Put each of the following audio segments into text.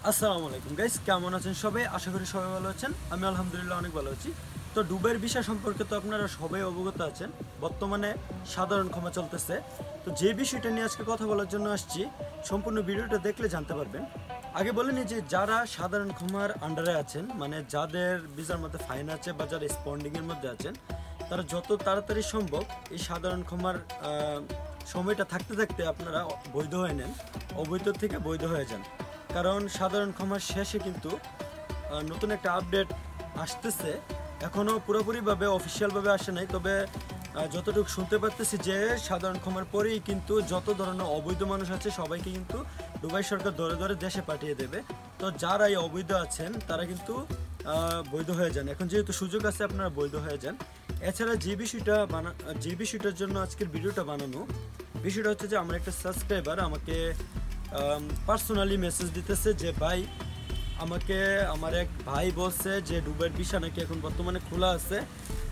আসসালামু আলাইকুম গাইস, কেমন আছেন সবাই? আশা করি সবাই ভালো আছেন। আমি আলহামদুলিল্লাহ অনেক ভালো আছি। তো ডুবের বিষয় সম্পর্কে তো আপনারা সবাই অবগত আছেন। বর্তমানে সাধারণ ক্ষমা চলতেছে। তো যে বিষয়টা নিয়ে আজকে কথা বলার জন্য আসছি, সম্পূর্ণ ভিডিওটা দেখলে জানতে পারবেন। আগে বলে নিই যে যারা সাধারণ ক্ষমার আন্ডারে আছেন, মানে যাদের ভিসার মধ্যে ফাইন আছে বা যারা স্পন্ডিংয়ের মধ্যে আছেন, তারা যত তাড়াতাড়ি সম্ভব এই সাধারণ ক্ষমার সময়টা থাকতে থাকতে আপনারা বৈধ হয়ে নেন, অবৈধ থেকে বৈধ হয়ে যান। কারণ সাধারণ ক্ষমার শেষে কিন্তু নতুন একটা আপডেট আসতেছে। এখনও পুরোপুরিভাবে অফিসিয়ালভাবে আসে নাই, তবে যতটুকু শুনতে পারতেছি যে সাধারণ ক্ষমার পরেই কিন্তু যত ধরনের অবৈধ মানুষ আছে সবাইকে কিন্তু দুবাই সরকার ধরে ধরে দেশে পাঠিয়ে দেবে। তো যারা এই অবৈধ আছেন তারা কিন্তু বৈধ হয়ে যান। এখন যেহেতু সুযোগ আছে, আপনারা বৈধ হয়ে যান। এছাড়া যে বিষয়টার জন্য আজকের ভিডিওটা বানানো, বিষয়টা হচ্ছে যে আমার একটা সাবস্ক্রাইবার আমাকে পার্সোনালি মেসেজ দিতেছে যে ভাই, আমাকে আমার এক ভাই বলছে যে দুবাইয়ের ভিসা নাকি এখন বর্তমানে খোলা আছে।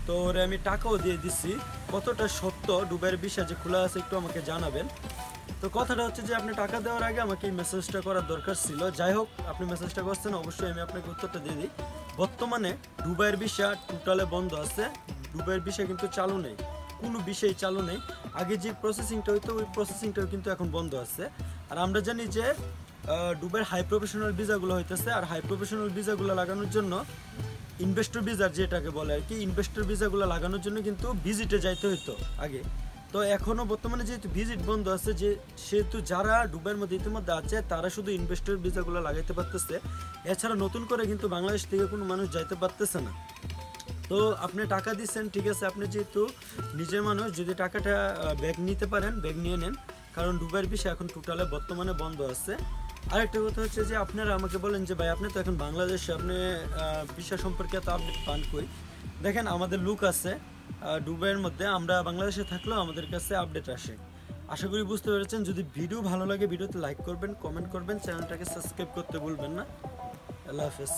তো ওরে আমি টাকাও দিয়ে দিছি। কতটা সত্য দুবাইয়ের ভিসা যে খোলা আছে একটু আমাকে জানাবেন। তো কথাটা হচ্ছে যে আপনি টাকা দেওয়ার আগে আমাকে এই মেসেজটা করার দরকার ছিল। যাই হোক, আপনি মেসেজটা করছেন, অবশ্যই আমি আপনাকে উত্তরটা দিয়ে দিই। বর্তমানে দুবাইয়ের ভিসা টোটালে বন্ধ আছে। দুবাইয়ের ভিসা কিন্তু চালু নেই, কোনো বিষয় চালু নেই। আগে যে প্রসেসিংটা হইতো ওই প্রসেসিংটাও কিন্তু এখন বন্ধ আছে। আর আমরা জানি যে দুবাইয়ের হাই প্রফেশনাল ভিসাগুলো হইতেছে, আর হাই প্রফেশনাল ভিসাগুলো লাগানোর জন্য ইনভেস্টর ভিসা যেটাকে বলে আর কি, ইনভেস্টর ভিসাগুলো লাগানোর জন্য কিন্তু ভিজিটে যাইতে হইতো আগে। তো এখনও বর্তমানে যেহেতু ভিজিট বন্ধ আছে, যে সেহেতু যারা দুবাইয়ের মধ্যে ইতিমধ্যে আছে তারা শুধু ইনভেস্টর ভিসাগুলো লাগাইতে পারতেছে। এছাড়া নতুন করে কিন্তু বাংলাদেশ থেকে কোনো মানুষ যাইতে পারতেছে না। তো আপনি টাকা দিচ্ছেন, ঠিক আছে, আপনি যেহেতু নিজের মানুষ, যদি টাকাটা ব্যাগ নিতে পারেন ব্যাগ নিয়ে নেন। কারণ দুবাইয়ের ভিসা এখন টোটালে বর্তমানে বন্ধ আছে। আরেকটা কথা হচ্ছে যে আপনারা আমাকে বলেন যে ভাই, আপনি তো এখন বাংলাদেশে, আপনি ভিসা সম্পর্কে এত আপডেট পান কই? দেখেন, আমাদের লুক আছে দুবাইয়ের মধ্যে, আমরা বাংলাদেশে থাকলেও আমাদের কাছে আপডেট আসে। আশা করি বুঝতে পেরেছেন। যদি ভিডিও ভালো লাগে ভিডিওতে লাইক করবেন, কমেন্ট করবেন, চ্যানেলটাকে সাবস্ক্রাইব করতে ভুলবেন না। আল্লাহ হাফেজ।